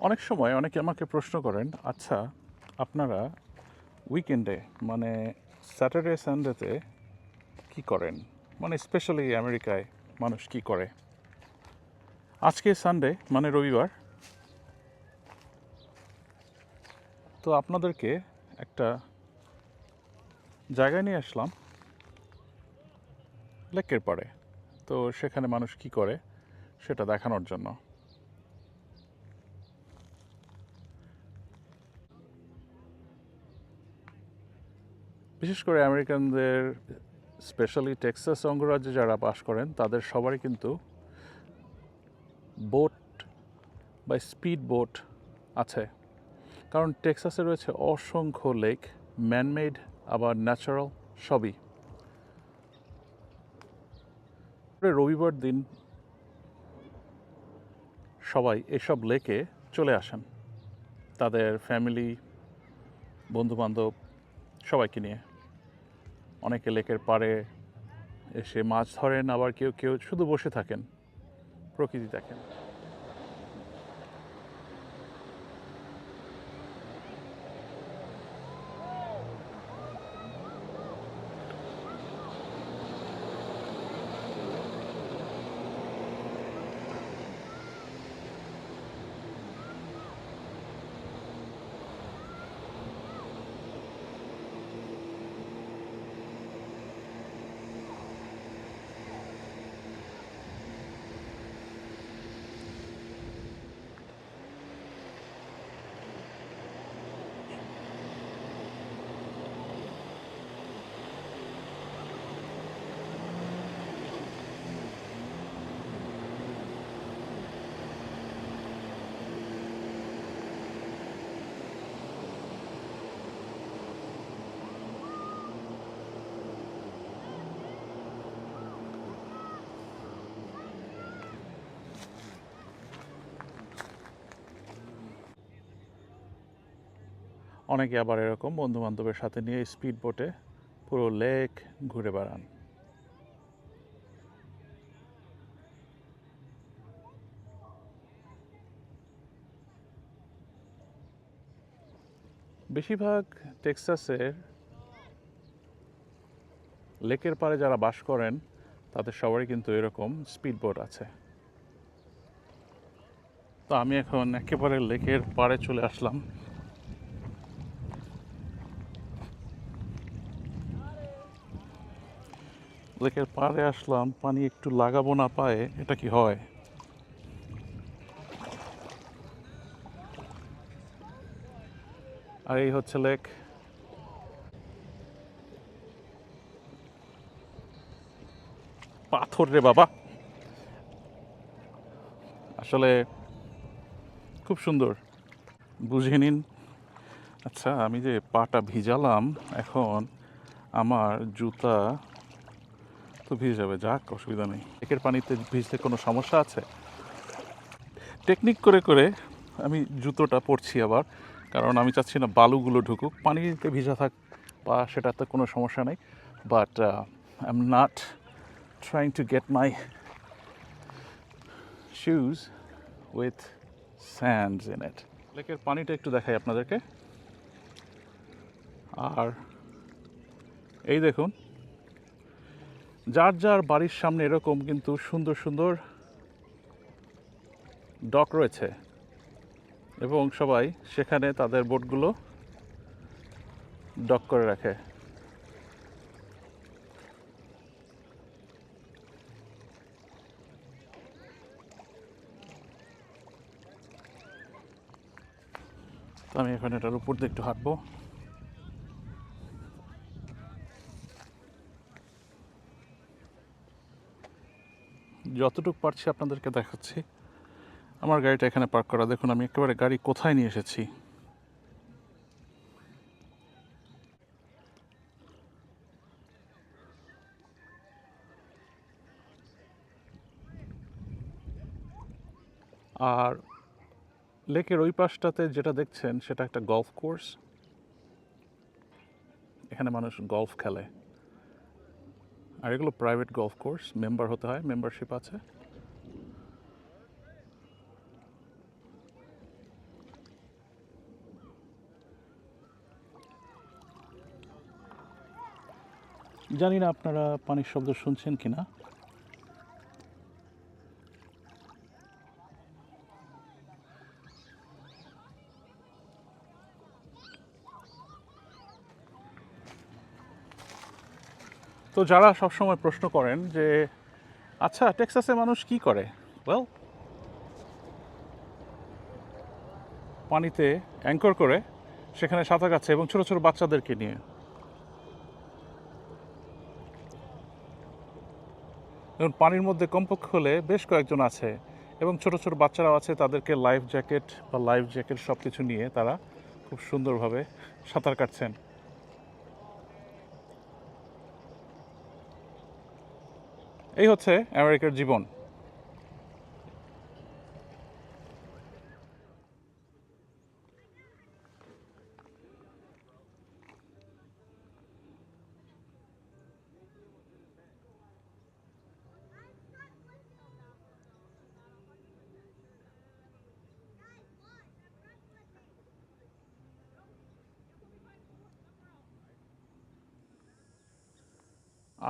অনেক সময় অনেকে আমাকে প্রশ্ন করেন, আচ্ছা আপনারা উইকেন্ডে মানে স্যাটারডে সানডেতে কি করেন? মানে স্পেশালি আমেরিকায় মানুষ কি করে? আজকে সানডে মানে রবিবার, তো আপনাদেরকে একটা জায়গায় নিয়ে আসলাম লেকের পাড়ে। তো সেখানে মানুষ কি করে সেটা দেখানোর জন্য। বিশেষ করে আমেরিকানদের, স্পেশালি টেক্সাস অঙ্গরাজ্যে যারা বাস করেন তাদের সবারই কিন্তু বোট বা স্পিড বোট আছে। কারণ টেক্সাসে রয়েছে অসংখ্য লেক, ম্যানমেড আবার ন্যাচারাল সবই। রবিবার দিন সবাই এসব লেকে চলে আসেন তাদের ফ্যামিলি, বন্ধুবান্ধব সবাইকে নিয়ে। অনেকে লেকের পাড়ে এসে মাছ ধরেন, আবার কেউ কেউ শুধু বসে থাকেন, প্রকৃতি দেখেন। অনেকে আবার এরকম বন্ধু বান্ধবের সাথে নিয়ে স্পিড বোটে পুরো লেক ঘুরে বেড়ান। বেশিরভাগ টেক্সাসের লেকের পাড়ে যারা বাস করেন তাদের সবারই কিন্তু এরকম স্পিড বোট আছে। তো আমি এখন একেবারে লেকের পাড়ে চলে আসলাম। লেকের পাড়ে আসলাম, পানি একটু লাগাবো না পায়ে, এটা কি হয়? আর এই হচ্ছে লেক। পাথর রে বাবা, আসলে খুব সুন্দর, বুঝে নিন। আচ্ছা, আমি যে পাটা ভিজালাম, এখন আমার জুতা তো ভিজে যাবে, যাক অসুবিধা নেই। লেকের পানিতে ভিজলে কোনো সমস্যা আছে? টেকনিক করে করে আমি জুতোটা পরছি আবার, কারণ আমি চাচ্ছি না বালুগুলো ঢুকুক। পানিতে ভিজা থাক বা সেটাতে কোনো সমস্যা নেই, but I am not trying to get my shoes with sands in it. লেকের পানিটা একটু দেখাই আপনাদেরকে। আর এই দেখুন, যার যার বাড়ির সামনে এরকম কিন্তু সুন্দর সুন্দর ডক রয়েছে এবং সবাই সেখানে তাদের বোটগুলো ডক করে রাখে। তো আমি এখন এটার উপর দিয়ে একটু হাঁটবো। যতটুকু পারছি আপনাদেরকে দেখাচ্ছি। আমার গাড়িটা এখানে পার্ক করা, দেখুন আমি একেবারে গাড়ি কোথায় নিয়ে এসেছি। আর লেকের ওই পাশটাতে যেটা দেখছেন সেটা একটা গলফ কোর্স। এখানে মানুষ গলফ খেলে। আর এগুলো প্রাইভেট গলফ কোর্স, মেম্বার হতে হয়, মেম্বারশিপ আছে। জানি না আপনারা পানির শব্দ শুনছেন কি না। তো যারা সবসময় প্রশ্ন করেন যে আচ্ছা টেক্সাসে মানুষ কি করে, ওয়েল, পানিতে অ্যাঙ্কর করে সেখানে সাঁতার কাটছে এবং ছোট ছোট বাচ্চাদেরকে নিয়ে। এবং পানির মধ্যে কমপক্ষে হলে বেশ কয়েকজন আছে এবং ছোট ছোট বাচ্চারাও আছে, তাদেরকে লাইফ জ্যাকেট সব কিছু নিয়ে তারা খুব সুন্দরভাবে সাঁতার কাটছেন। এই হচ্ছে আমেরিকার জীবন।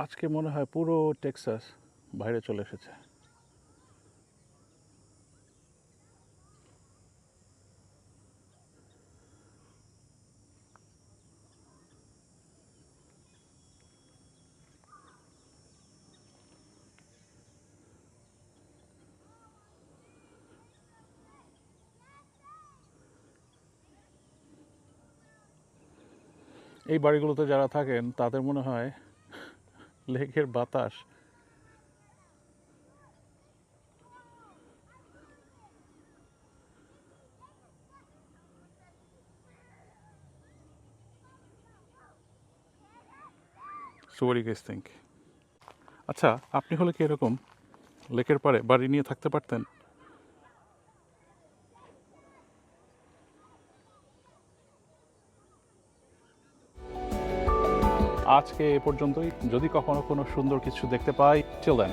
আজকে মনে হয় পুরো টেক্সাস বাইরে চলে এসেছে। এই বাড়িগুলোতে যারা থাকেন তাদের মনে হয় লেকের বাতাস So what do you guys think? আচ্ছা, আপনি হলে কি এরকম লেকের পাড়ে বাড়ি নিয়ে থাকতে পারতেন? আজকে এ পর্যন্তই। যদি কখনো কোনো সুন্দর কিছু দেখতে পাই, till then.